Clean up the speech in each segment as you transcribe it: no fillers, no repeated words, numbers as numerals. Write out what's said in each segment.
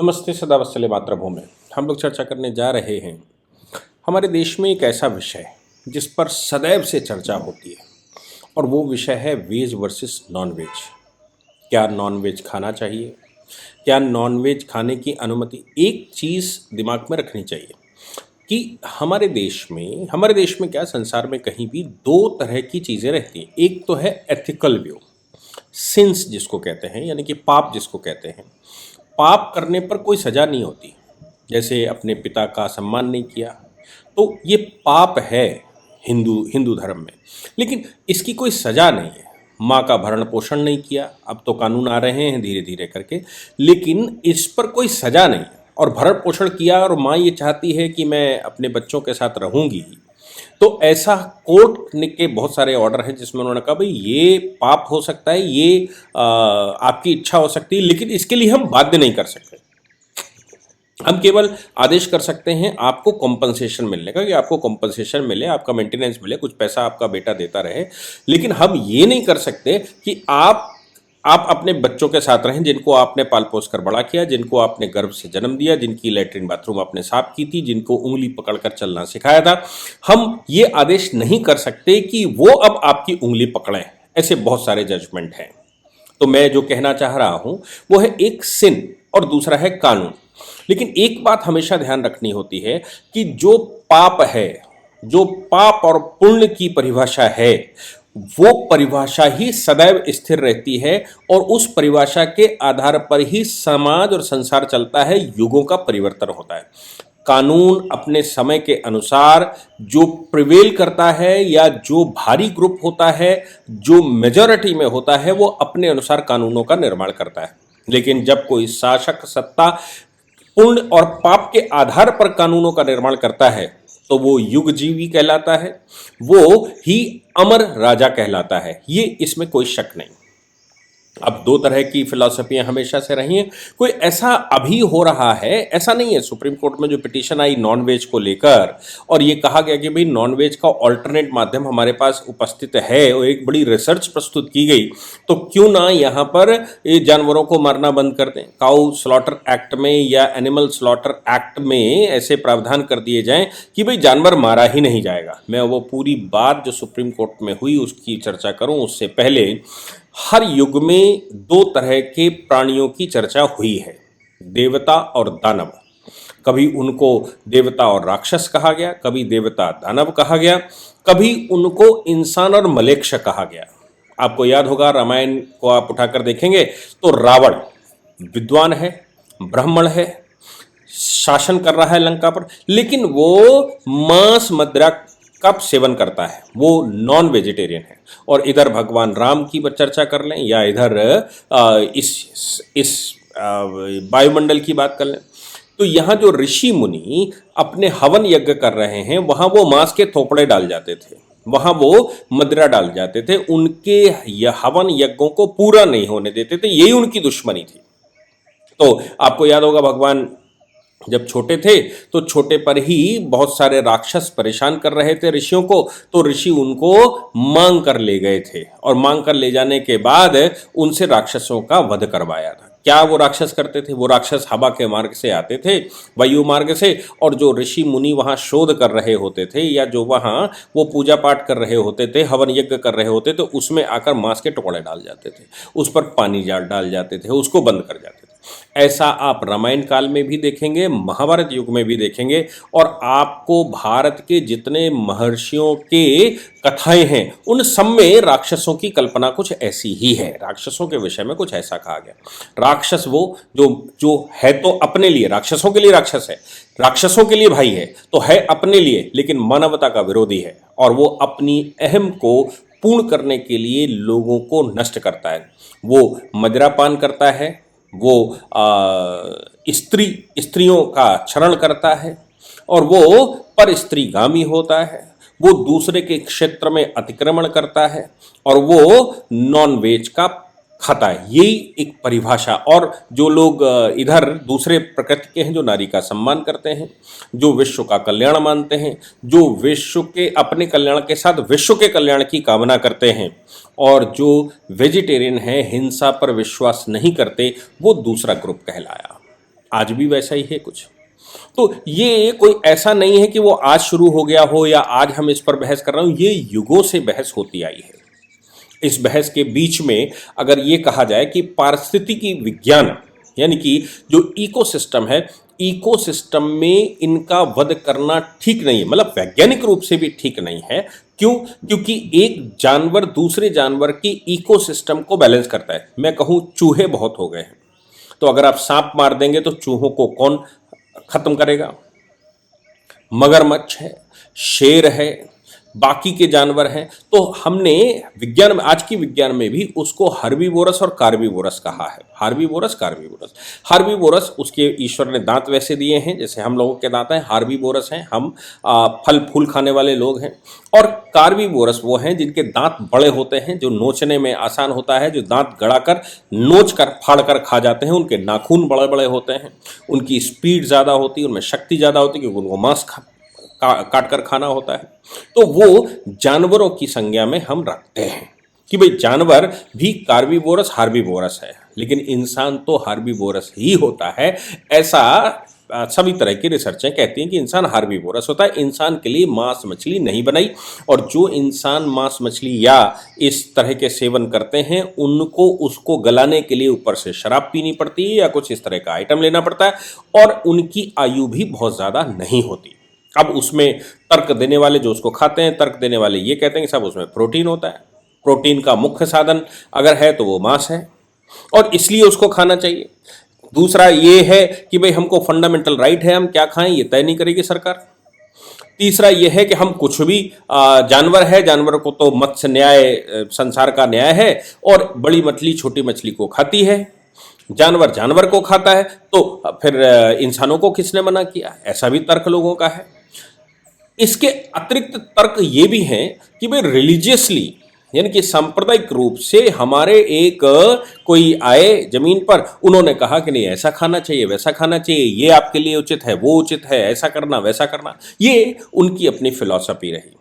नमस्ते, सदा वत्सले मातृभूमि। हम लोग चर्चा करने जा रहे हैं हमारे देश में एक ऐसा विषय जिस पर सदैव से चर्चा होती है और वो विषय है वेज वर्सेस नॉन वेज। क्या नॉन वेज खाना चाहिए? क्या नॉन वेज खाने की अनुमति? एक चीज़ दिमाग में रखनी चाहिए कि हमारे देश में क्या संसार में कहीं भी दो तरह की चीज़ें रहती हैं। एक तो है एथिकल व्यू, सिंस जिसको कहते हैं, यानी कि पाप जिसको कहते हैं। पाप करने पर कोई सज़ा नहीं होती, जैसे अपने पिता का सम्मान नहीं किया तो ये पाप है हिंदू हिंदू धर्म में, लेकिन इसकी कोई सज़ा नहीं है। माँ का भरण पोषण नहीं किया, अब तो कानून आ रहे हैं धीरे धीरे करके, लेकिन इस पर कोई सज़ा नहीं है। और भरण पोषण किया और माँ ये चाहती है कि मैं अपने बच्चों के साथ रहूँगी, तो ऐसा कोर्ट ने के बहुत सारे ऑर्डर हैं जिसमें उन्होंने कहा भाई ये पाप हो सकता है, ये आपकी इच्छा हो सकती है, लेकिन इसके लिए हम बाध्य नहीं कर सकते। हम केवल आदेश कर सकते हैं आपको कॉम्पनसेशन मिलने का, कि आपको कॉम्पनसेशन मिले, आपका मेंटेनेंस मिले, कुछ पैसा आपका बेटा देता रहे। लेकिन हम ये नहीं कर सकते कि आप अपने बच्चों के साथ रहें जिनको आपने पाल पोस कर बड़ा किया, जिनको आपने गर्भ से जन्म दिया, जिनकी लैट्रिन बाथरूम आपने साफ की थी, जिनको उंगली पकड़कर चलना सिखाया था। हम ये आदेश नहीं कर सकते कि वो अब आपकी उंगली पकड़ें। ऐसे बहुत सारे जजमेंट हैं। तो मैं जो कहना चाह रहा हूं वो है एक सिन और दूसरा है कानून। लेकिन एक बात हमेशा ध्यान रखनी होती है कि जो पाप है, जो पाप और पुण्य की परिभाषा है, वो परिभाषा ही सदैव स्थिर रहती है और उस परिभाषा के आधार पर ही समाज और संसार चलता है, युगों का परिवर्तन होता है। कानून अपने समय के अनुसार जो प्रिवेल करता है या जो भारी ग्रुप होता है, जो मेजॉरिटी में होता है, वो अपने अनुसार कानूनों का निर्माण करता है। लेकिन जब कोई शासक सत्ता पुण्य और पाप के आधार पर कानूनों का निर्माण करता है तो वो युगजीवी कहलाता है, वो ही अमर राजा कहलाता है। ये इसमें कोई शक नहीं। अब दो तरह की फिलॉसफियां हमेशा से रही हैं। कोई ऐसा अभी हो रहा है, ऐसा नहीं है। सुप्रीम कोर्ट में जो पिटीशन आई नॉन वेज को लेकर और ये कहा गया कि भाई नॉन वेज का ऑल्टरनेट माध्यम हमारे पास उपस्थित है और एक बड़ी रिसर्च प्रस्तुत की गई, तो क्यों ना यहाँ पर ये जानवरों को मारना बंद कर दें। काउ स्लॉटर एक्ट में या एनिमल स्लॉटर एक्ट में ऐसे प्रावधान कर दिए जाएं कि भाई जानवर मारा ही नहीं जाएगा। मैं वो पूरी बात जो सुप्रीम कोर्ट में हुई उसकी चर्चा करूं उससे पहले, हर युग में दो तरह के प्राणियों की चर्चा हुई है, देवता और दानव। कभी उनको देवता और राक्षस कहा गया, कभी देवता दानव कहा गया, कभी उनको इंसान और मलेच्छ कहा गया। आपको याद होगा, रामायण को आप उठाकर देखेंगे तो रावण विद्वान है, ब्राह्मण है, शासन कर रहा है लंका पर, लेकिन वो मांस मदिरा का सेवन करता है, वो नॉन वेजिटेरियन है। और इधर भगवान राम की चर्चा कर लें या इधर इस वायुमंडल की बात कर लें, तो यहाँ जो ऋषि मुनि अपने हवन यज्ञ कर रहे हैं, वहाँ वो मांस के थोपड़े डाल जाते थे, वहाँ वो मदिरा डाल जाते थे, उनके हवन यज्ञों को पूरा नहीं होने देते थे। यही उनकी दुश्मनी थी। तो आपको याद होगा, भगवान जब छोटे थे तो छोटे पर ही बहुत सारे राक्षस परेशान कर रहे थे ऋषियों को, तो ऋषि उनको मांग कर ले गए थे और मांग कर ले जाने के बाद उनसे राक्षसों का वध करवाया था। क्या वो राक्षस करते थे? वो राक्षस हवा के मार्ग से आते थे, वायु मार्ग से, और जो ऋषि मुनि वहाँ शोध कर रहे होते थे या जो वहाँ वो पूजा पाठ कर रहे होते थे, हवन यज्ञ कर रहे होते, तो उसमें आकर मांस के टुकड़े डाल जाते थे, उस पर पानी डाल जाते थे, उसको बंद कर जाते थे। ऐसा आप रामायण काल में भी देखेंगे, महाभारत युग में भी देखेंगे, और आपको भारत के जितने महर्षियों के कथाएं हैं उन सब में राक्षसों की कल्पना कुछ ऐसी ही है। राक्षसों के विषय में कुछ ऐसा कहा गया। राक्षस वो जो जो है तो अपने लिए, राक्षसों के लिए राक्षस है, राक्षसों के लिए भाई है, तो है अपने लिए, लेकिन मानवता का विरोधी है और वो अपनी अहम को पूर्ण करने के लिए लोगों को नष्ट करता है। वो मदिरापान करता है, वो स्त्रियों का क्षरण करता है और वो पर स्त्रीगामी होता है, वो दूसरे के क्षेत्र में अतिक्रमण करता है और वो नॉन वेज का खाता है। यही एक परिभाषा। और जो लोग इधर दूसरे प्रकृति के हैं, जो नारी का सम्मान करते हैं, जो विश्व का कल्याण मानते हैं, जो विश्व के अपने कल्याण के साथ विश्व के कल्याण की कामना करते हैं, और जो वेजिटेरियन है, हिंसा पर विश्वास नहीं करते, वो दूसरा ग्रुप कहलाया। आज भी वैसा ही है कुछ। तो ये कोई ऐसा नहीं है कि वो आज शुरू हो गया हो या आज हम इस पर बहस कर रहे हो, ये युगों से बहस होती आई है। इस बहस के बीच में अगर ये कहा जाए कि पारिस्थितिकी विज्ञान यानी कि जो इकोसिस्टम है, इकोसिस्टम में इनका वध करना ठीक नहीं है, मतलब वैज्ञानिक रूप से भी ठीक नहीं है। क्यों? क्योंकि एक जानवर दूसरे जानवर की इकोसिस्टम को बैलेंस करता है। मैं कहूँ चूहे बहुत हो गए हैं, तो अगर आप सांप मार देंगे तो चूहों को कौन खत्म करेगा? मगरमच्छ है, शेर है, बाकी के जानवर हैं। तो हमने विज्ञान में, आज की विज्ञान में भी उसको हर्बीवोरस और कार्बीवोरस कहा है। हर्बीवोरस, कार्बीवोरस। हर्बीवोरस, उसके ईश्वर ने दांत वैसे दिए हैं जैसे हम लोगों के दांत हैं। हार्बीवोरस हैं हम, फल फूल खाने वाले लोग हैं। और कार्बीवोरस वो हैं जिनके दांत बड़े होते हैं, जो नोचने में आसान होता है, जो दांत गड़ाकर नोच कर फाड़ कर खा जाते हैं। उनके नाखून बड़े बड़े होते हैं, उनकी स्पीड ज़्यादा होती है, उनमें शक्ति ज़्यादा होती है, क्योंकि उनको मांस काट कर खाना होता है। तो वो जानवरों की संज्ञा में हम रखते हैं कि भाई जानवर भी कार्बीवोरस हार्बीवोरस है, लेकिन इंसान तो हार्बीवोरस ही होता है। ऐसा सभी तरह की रिसर्चें कहती हैं कि इंसान हार्बीवोरस होता है। इंसान के लिए मांस मछली नहीं बनाई, और जो इंसान मांस मछली या इस तरह के सेवन करते हैं उनको उसको गलाने के लिए ऊपर से शराब पीनी पड़ती है या कुछ इस तरह का आइटम लेना पड़ता है, और उनकी आयु भी बहुत ज़्यादा नहीं होती। अब उसमें तर्क देने वाले जो उसको खाते हैं, तर्क देने वाले ये कहते हैं कि सब उसमें प्रोटीन होता है, प्रोटीन का मुख्य साधन अगर है तो वो मांस है और इसलिए उसको खाना चाहिए। दूसरा ये है कि भाई हमको फंडामेंटल राइट है, हम क्या खाएं ये तय नहीं करेगी सरकार। तीसरा ये है कि हम कुछ भी, जानवर है, जानवर को तो मत्स्य न्याय संसार का न्याय है, और बड़ी मछली छोटी मछली को खाती है, जानवर जानवर को खाता है, तो फिर इंसानों को किसने मना किया? ऐसा भी तर्क लोगों का है। इसके अतिरिक्त तर्क ये भी हैं कि भाई रिलीजियसली यानी कि सांप्रदायिक रूप से हमारे एक कोई आए जमीन पर, उन्होंने कहा कि नहीं ऐसा खाना चाहिए, वैसा खाना चाहिए, ये आपके लिए उचित है, वो उचित है, ऐसा करना वैसा करना, ये उनकी अपनी फिलॉसफी रही।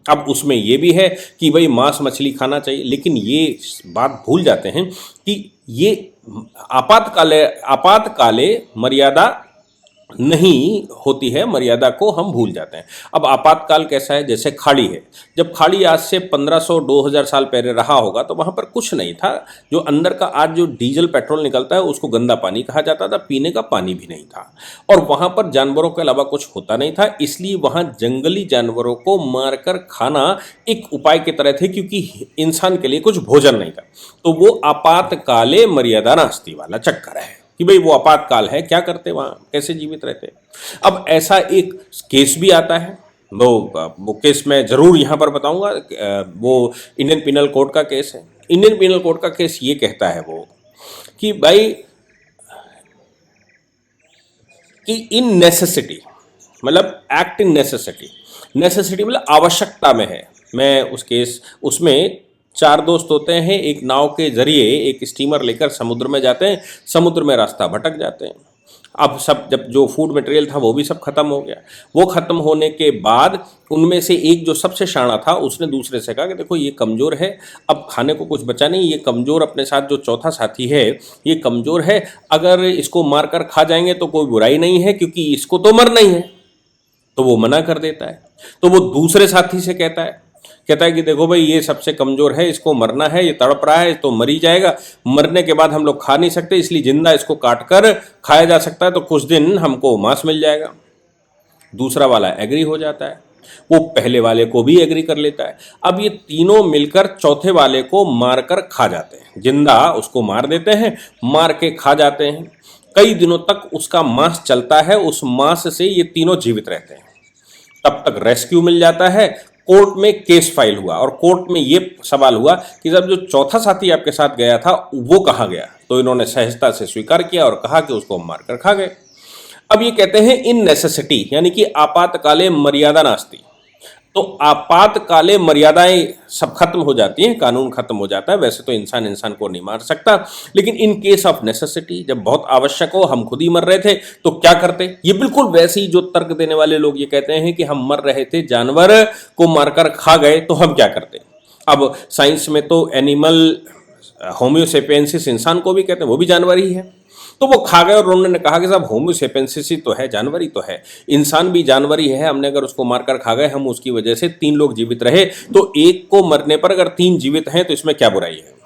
अब उसमें ये भी है कि भाई मांस मछली खाना चाहिए, लेकिन ये बात भूल जाते हैं कि ये आपातकाले मर्यादा नहीं होती है, मर्यादा को हम भूल जाते हैं। अब आपातकाल कैसा है? जैसे खाड़ी है। जब खाड़ी आज से 1500-2000 साल पहले रहा होगा तो वहाँ पर कुछ नहीं था। जो अंदर का आज जो डीजल पेट्रोल निकलता है उसको गंदा पानी कहा जाता था, पीने का पानी भी नहीं था, और वहाँ पर जानवरों के अलावा कुछ होता नहीं था। इसलिए वहाँ जंगली जानवरों को मारकर खाना एक उपाय की तरह थे, क्योंकि इंसान के लिए कुछ भोजन नहीं था। तो वो आपातकाले मर्यादा नास्ति वाला चक्कर है कि भाई वो आपातकाल है, क्या करते वहाँ, कैसे जीवित रहते। अब ऐसा एक केस भी आता है, वो केस मैं ज़रूर यहाँ पर बताऊँगा। वो इंडियन पिनल कोड का केस है। इंडियन पिनल कोड का केस ये कहता है वो कि भाई कि इन नेसेसिटी, मतलब एक्ट इन नेसेसिटी, नेसेसिटी मतलब आवश्यकता में है। मैं उस केस, उसमें 4 दोस्त होते हैं, एक नाव के जरिए एक स्टीमर लेकर समुद्र में जाते हैं, समुद्र में रास्ता भटक जाते हैं। अब सब, जब जो फूड मटेरियल था वो भी सब खत्म हो गया। वो खत्म होने के बाद उनमें से एक जो सबसे शाना था उसने दूसरे से कहा कि देखो ये कमज़ोर है, अब खाने को कुछ बचा नहीं, ये कमज़ोर अपने साथ जो चौथा साथी है ये कमज़ोर है, अगर इसको मार कर खा जाएंगे तो कोई बुराई नहीं है, क्योंकि इसको तो मरना ही है। तो वो मना कर देता है। तो वो दूसरे साथी से कहता है कि देखो भाई ये सबसे कमज़ोर है, इसको मरना है, ये तड़प रहा है तो मर ही जाएगा, मरने के बाद हम लोग खा नहीं सकते, इसलिए जिंदा इसको काट कर खाया जा सकता है, तो कुछ दिन हमको मांस मिल जाएगा। दूसरा वाला एग्री हो जाता है, वो पहले वाले को भी एग्री कर लेता है। अब ये तीनों मिलकर चौथे वाले को मार कर खा जाते हैं, जिंदा उसको मार देते हैं, मार के खा जाते हैं। कई दिनों तक उसका मांस चलता है, उस मांस से ये तीनों जीवित रहते हैं। तब तक रेस्क्यू मिल जाता है। कोर्ट में केस फाइल हुआ और कोर्ट में ये सवाल हुआ कि जब जो चौथा साथी आपके साथ गया था वो कहाँ गया? तो इन्होंने सहजता से स्वीकार किया और कहा कि उसको मारकर खा गए। अब ये कहते हैं इन नेसेसिटी, यानी कि आपातकाले मर्यादा नास्ति। तो आपातकाले मर्यादाएं सब खत्म हो जाती हैं, कानून खत्म हो जाता है। वैसे तो इंसान इंसान को नहीं मार सकता, लेकिन इन केस ऑफ नेसेसिटी, जब बहुत आवश्यक हो, हम खुद ही मर रहे थे तो क्या करते? ये बिल्कुल वैसे ही जो तर्क देने वाले लोग ये कहते हैं कि हम मर रहे थे, जानवर को मारकर खा गए, तो हम क्या करते? अब साइंस में तो एनिमल होम्योसेपियंसिस इंसान को भी कहते हैं, वो भी जानवर ही है। तो वो खा गए और उन्होंने कहा कि साहब होमो सेपियंस ही तो है, जानवर ही तो है, इंसान भी जानवर ही है, हमने अगर उसको मारकर खा गए, हम उसकी वजह से 3 लोग जीवित रहे, तो एक को मरने पर अगर 3 जीवित हैं तो इसमें क्या बुराई है।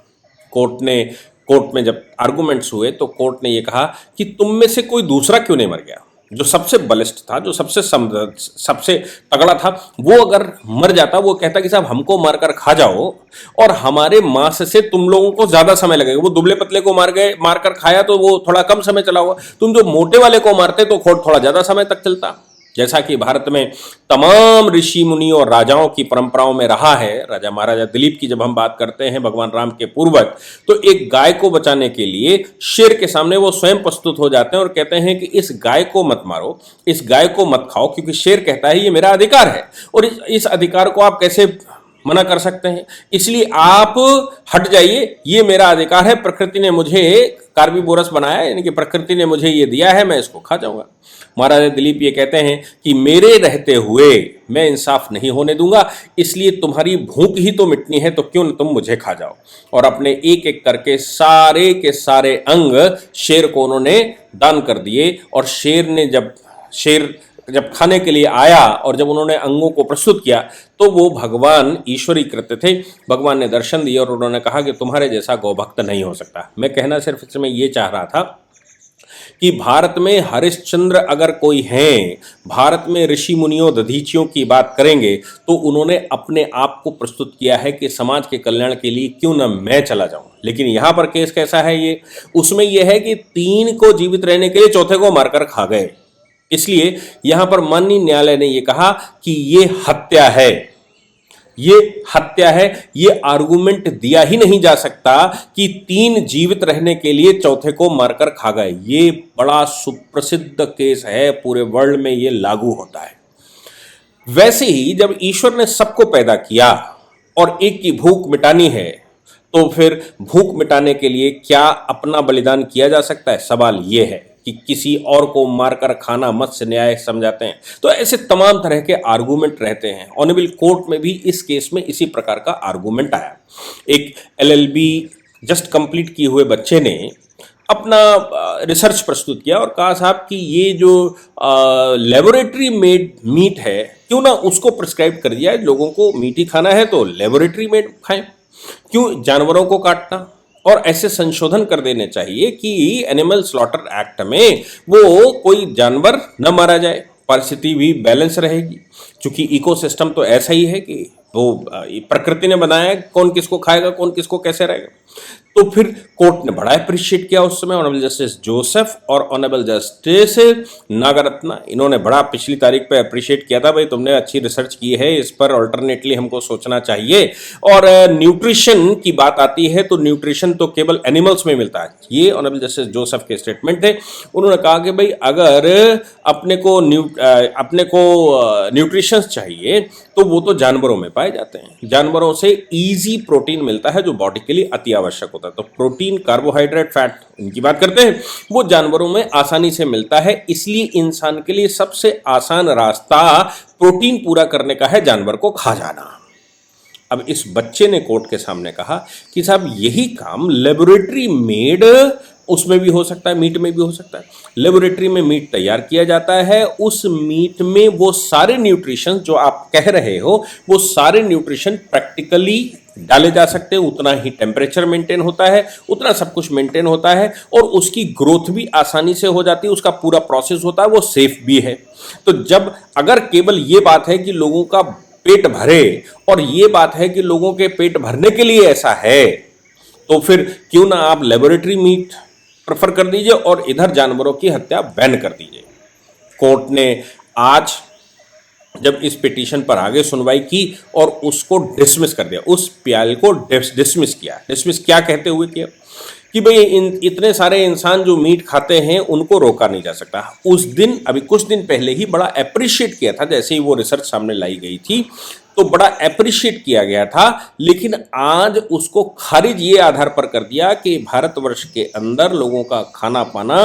कोर्ट में जब आर्गुमेंट्स हुए तो कोर्ट ने ये कहा कि तुम में से कोई दूसरा क्यों नहीं मर गया, जो सबसे बलिष्ठ था, जो सबसे तगड़ा था, वो अगर मर जाता, वो कहता कि साहब हमको मारकर खा जाओ और हमारे मांस से तुम लोगों को ज्यादा समय लगेगा। वो दुबले पतले को मारकर खाया तो वो थोड़ा कम समय चला हुआ, तुम जो मोटे वाले को मारते तो कोर्ट थोड़ा ज्यादा समय तक चलता। जैसा कि भारत में तमाम ऋषि मुनि और राजाओं की परंपराओं में रहा है, राजा महाराजा दिलीप की जब हम बात करते हैं, भगवान राम के पूर्वज, तो एक गाय को बचाने के लिए शेर के सामने वो स्वयं प्रस्तुत हो जाते हैं और कहते हैं कि इस गाय को मत मारो, इस गाय को मत खाओ, क्योंकि शेर कहता है ये मेरा अधिकार है और इस अधिकार को आप कैसे मना कर सकते हैं, इसलिए आप हट जाइए, ये मेरा अधिकार है, प्रकृति ने मुझे कार्बीबोरस बनाया, यानी कि प्रकृति ने मुझे ये दिया है, मैं इसको खा जाऊंगा। महाराजा दिलीप ये कहते हैं कि मेरे रहते हुए मैं इंसाफ नहीं होने दूंगा, इसलिए तुम्हारी भूख ही तो मिटनी है, तो क्यों न तुम मुझे खा जाओ। और अपने एक एक करके सारे के सारे अंग शेर को उन्होंने दान कर दिए। और शेर जब खाने के लिए आया और जब उन्होंने अंगों को प्रस्तुत किया तो वो भगवान ईश्वरी कृत्य थे। भगवान ने दर्शन दिए और उन्होंने कहा कि तुम्हारे जैसा गौभक्त नहीं हो सकता। मैं कहना सिर्फ इसमें ये चाह रहा था कि भारत में हरिश्चंद्र अगर कोई हैं, भारत में ऋषि मुनियों दधीचियों की बात करेंगे तो उन्होंने अपने आप को प्रस्तुत किया है कि समाज के कल्याण के लिए क्यों न मैं चला जाऊं। लेकिन यहां पर केस कैसा है, ये उसमें यह है कि 3 को जीवित रहने के लिए चौथे को मारकर खा गए, इसलिए यहां पर माननीय न्यायालय ने यह कहा कि ये हत्या है, ये आर्गुमेंट दिया ही नहीं जा सकता कि 3 जीवित रहने के लिए चौथे को मारकर खा गए। ये बड़ा सुप्रसिद्ध केस है, पूरे वर्ल्ड में ये लागू होता है। वैसे ही जब ईश्वर ने सबको पैदा किया और एक की भूख मिटानी है, तो फिर भूख मिटाने के लिए क्या अपना बलिदान किया जा सकता है? सवाल यह है कि किसी और को मारकर खाना मत्स्य न्याय समझाते हैं। तो ऐसे तमाम तरह के आर्गूमेंट रहते हैं। ऑनरेबल कोर्ट में भी इस केस में इसी प्रकार का आर्गूमेंट आया। एक LLB जस्ट कंप्लीट किए हुए बच्चे ने अपना रिसर्च प्रस्तुत किया और कहा साहब कि ये जो लेबोरेटरी मेड मीट है, क्यों ना उसको प्रिस्क्राइब कर दिया है, लोगों को मीट ही खाना है तो लेबोरेटरी मेड खाएं, क्यों जानवरों को काटना। और ऐसे संशोधन कर देने चाहिए कि एनिमल स्लॉटर एक्ट में वो कोई जानवर न मारा जाए, परिस्थिति भी बैलेंस रहेगी। क्योंकि इकोसिस्टम तो ऐसा ही है कि वो प्रकृति ने बनाया है, कौन किसको खाएगा, कौन किसको कैसे रहेगा। तो फिर कोर्ट ने बड़ा अप्रिशिएट किया उस समय, ऑनरेबल जस्टिस जोसेफ और ऑनरेबल जस्टिस नागरत्ना, इन्होंने बड़ा पिछली तारीख पे अप्रिशिएट किया था, भाई तुमने अच्छी रिसर्च की है, इस पर अल्टरनेटली हमको सोचना चाहिए। और न्यूट्रिशन की बात आती है तो न्यूट्रिशन तो केवल एनिमल्स में मिलता है। ये ऑनरेबल जस्टिस जोसेफ के स्टेटमेंट थे। उन्होंने कहा कि भाई अगर अपने को न्यूट्रिशन चाहिए तो वो तो जानवरों में पाए जाते हैं। जानवरों से ईजी प्रोटीन मिलता है जो बॉडी के लिए अति आवश्यक होता है। तो प्रोटीन, कार्बोहाइड्रेट, फैट इनकी बात करते हैं, वो जानवरों में आसानी से मिलता है। इसलिए इंसान के लिए सबसे आसान रास्ता प्रोटीन पूरा करने का है जानवर को खा जाना। अब इस बच्चे ने कोर्ट के सामने कहा कि साहब यही काम लेबोरेटरी मेड उसमें भी हो सकता है, मीट में भी हो सकता है। लेबोरेटरी में मीट तैयार किया जाता है, उस मीट में वो सारे न्यूट्रिशन जो आप कह रहे हो, वो सारे न्यूट्रिशन प्रैक्टिकली डाले जा सकते हैं। उतना ही टेम्परेचर मेंटेन होता है, उतना सब कुछ मेंटेन होता है और उसकी ग्रोथ भी आसानी से हो जाती है, उसका पूरा प्रोसेस होता है, वो सेफ भी है। तो जब अगर केवल ये बात है कि लोगों का पेट भरे और ये बात है कि लोगों के पेट भरने के लिए ऐसा है, तो फिर क्यों ना आप लेबोरेटरी मीट प्रेफर कर दीजिए और इधर जानवरों की हत्या बैन कर दीजिए। कोर्ट ने आज जब इस पिटीशन पर आगे सुनवाई की और उसको डिसमिस कर दिया, उस प्याल को डिसमिस किया। डिसमिस क्या कहते हुए किया कि भाई इतने सारे इंसान जो मीट खाते हैं उनको रोका नहीं जा सकता। उस दिन अभी कुछ दिन पहले ही बड़ा अप्रिशिएट किया था, जैसे ही वो रिसर्च सामने लाई गई थी तो बड़ा अप्रिशिएट किया गया था, लेकिन आज उसको खारिज ये आधार पर कर दिया कि भारतवर्ष के अंदर लोगों का खाना पाना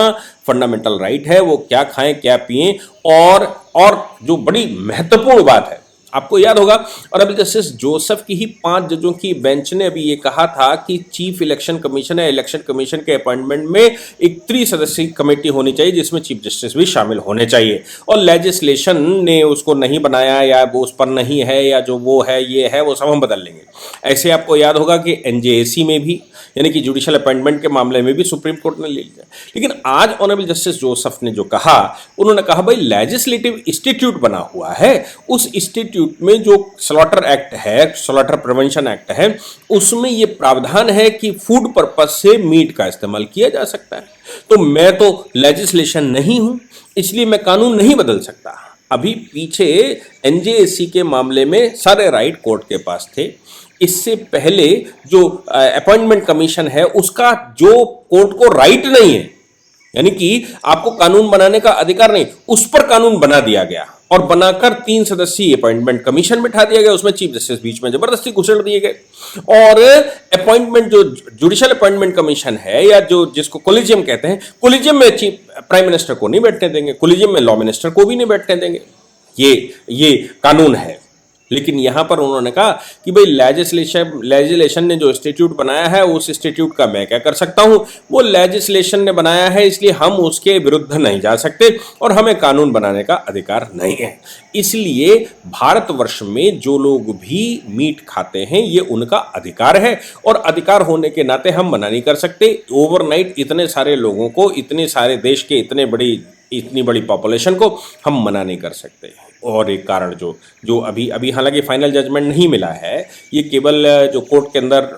फंडामेंटल राइट है, वो क्या खाएं क्या पिएं। और जो बड़ी महत्वपूर्ण बात है आपको याद होगा, और अभी जस्टिस जोसेफ की ही 5 जजों की बेंच ने अभी ये कहा था कि चीफ इलेक्शन कमीशन या इलेक्शन कमीशन के अपॉइंटमेंट में एक 3 सदस्यीय कमेटी होनी चाहिए जिसमें चीफ जस्टिस भी शामिल होने चाहिए, और लेजिस्लेशन ने उसको नहीं बनाया या वो उस पर नहीं है या जो वो है ये है वो सब हम बदल लेंगे। ऐसे आपको याद होगा कि एनजेएसी में भी, यानी कि जुडिशियल अपॉइंटमेंट के मामले में भी सुप्रीम कोर्ट ने ले लिया। लेकिन आज ऑनरेबल जस्टिस जोसेफ ने जो कहा, उन्होंने कहा भाई लेजिस्लेटिव इंस्टीट्यूट बना हुआ है, उस इंस्टीट्यूट में जो स्लॉटर एक्ट है, स्लॉटर प्रिवेंशन एक्ट है, उसमें ये प्रावधान है कि फूड पर्पस से मीट का इस्तेमाल किया जा सकता है। तो मैं तो लेजिस्लेशन नहीं हूं, इसलिए मैं कानून नहीं बदल सकता। अभी पीछे एनजेएसी के मामले में सारे राइट कोर्ट के पास थे। इससे पहले जो अपॉइंटमेंट कमीशन है उसका जो कोर्ट को राइट नहीं है, यानी कि आपको कानून बनाने का अधिकार नहीं, उस पर कानून बना दिया गया और बनाकर 3 सदस्यीय अपॉइंटमेंट कमीशन बिठा दिया गया। उसमें चीफ जस्टिस बीच में जबरदस्ती घुसेड़ दिए गए, और अपॉइंटमेंट जो जुडिशियल अपॉइंटमेंट कमीशन है या जो जिसको कोलिजियम कहते हैं, कोलिजियम में चीफ प्राइम मिनिस्टर को नहीं बैठने देंगे, कोलिजियम में लॉ मिनिस्टर को भी नहीं बैठने देंगे। ये कानून है। लेकिन यहां पर उन्होंने कहा कि भाई लेजिस्लेशन ने जो इंस्टीट्यूट बनाया है उस इंस्टीट्यूट का मैं क्या कर सकता हूं, वो लेजिस्लेशन ने बनाया है, इसलिए हम उसके विरुद्ध नहीं जा सकते और हमें कानून बनाने का अधिकार नहीं है। इसलिए भारतवर्ष में जो लोग भी मीट खाते हैं ये उनका अधिकार है, और अधिकार होने के नाते हम मना नहीं कर सकते। ओवरनाइट इतने सारे लोगों को, इतने सारे देश के इतनी बड़ी पॉपुलेशन को हम मना नहीं कर सकते। और एक कारण जो अभी हालांकि फाइनल जजमेंट नहीं मिला है, ये केवल जो कोर्ट के अंदर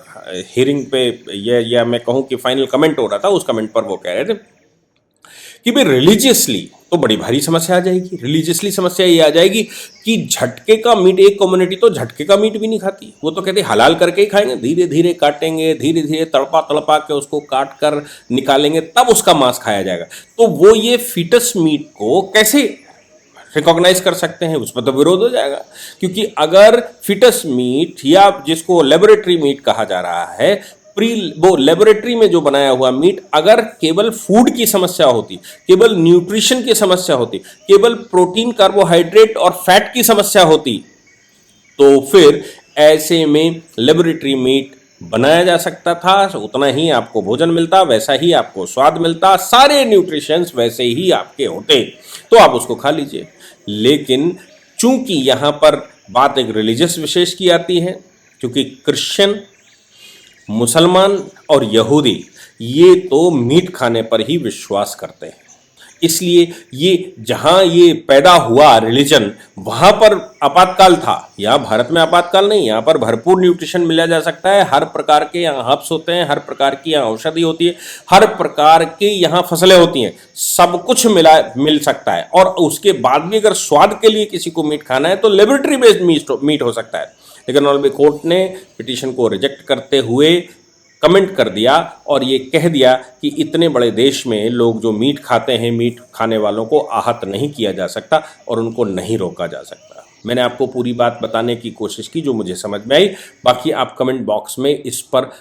हियरिंग पे या मैं कहूँ कि फाइनल कमेंट हो रहा था, उस कमेंट पर वो कह रहे थे कि भाई रिलीजियसली तो बड़ी भारी समस्या आ जाएगी। रिलीजियसली समस्या ये आ जाएगी कि झटके का मीट, एक कम्युनिटी तो झटके का मीट भी नहीं खाती, वो तो कहते हलाल करके ही खाएंगे, धीरे धीरे काटेंगे, धीरे धीरे तड़पा के उसको काट कर निकालेंगे, तब उसका मांस खाया जाएगा। तो वो ये फीटस मीट को कैसे रिकॉग्नाइज कर सकते हैं, उस पर तो विरोध हो जाएगा। क्योंकि अगर फिटस मीट या जिसको लेबोरेटरी मीट कहा जा रहा है, वो लेबोरेटरी में जो बनाया हुआ मीट, अगर केवल फूड की समस्या होती, केवल न्यूट्रिशन की समस्या होती, केवल प्रोटीन, कार्बोहाइड्रेट और फैट की समस्या होती, तो फिर ऐसे में लेबोरेटरी मीट बनाया जा सकता था, उतना ही आपको भोजन मिलता, वैसा ही आपको स्वाद मिलता, सारे न्यूट्रिशंस वैसे ही आपके होते, तो आप उसको खा लीजिए। लेकिन चूंकि यहां पर बात एक रिलीजियस विशेष की आती है, क्योंकि क्रिश्चियन, मुसलमान और यहूदी ये तो मीट खाने पर ही विश्वास करते हैं, इसलिए ये जहां ये पैदा हुआ रिलीजन, वहां पर आपातकाल था। यहाँ भारत में आपातकाल नहीं, यहाँ पर भरपूर न्यूट्रिशन मिला जा सकता है, हर प्रकार के यहाँ हर्ब्स होते हैं, हर प्रकार की यहाँ औषधि होती है, हर प्रकार की यहाँ फसलें होती हैं, सब कुछ मिल सकता है। और उसके बाद भी अगर स्वाद के लिए किसी को मीट खाना है तो लेबोरेटरी बेस्ड मीट हो सकता है। लेकिन ऑनरेबल कोर्ट ने पिटीशन को रिजेक्ट करते हुए कमेंट कर दिया और ये कह दिया कि इतने बड़े देश में लोग जो मीट खाते हैं, मीट खाने वालों को आहत नहीं किया जा सकता और उनको नहीं रोका जा सकता। मैंने आपको पूरी बात बताने की कोशिश की जो मुझे समझ में आई। बाकी आप कमेंट बॉक्स में इस पर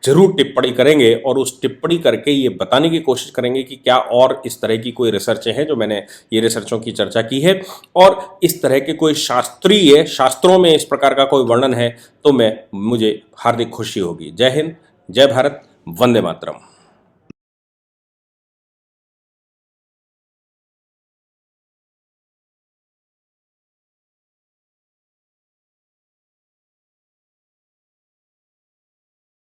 जरूर टिप्पणी करेंगे और उस टिप्पणी करके ये बताने की कोशिश करेंगे कि क्या और इस तरह की कोई रिसर्चें हैं, जो मैंने ये रिसर्चों की चर्चा की है, और इस तरह के कोई शास्त्रों में इस प्रकार का कोई वर्णन है तो मुझे हार्दिक खुशी होगी। जय हिंद, जय भारत, वंदे मातरम।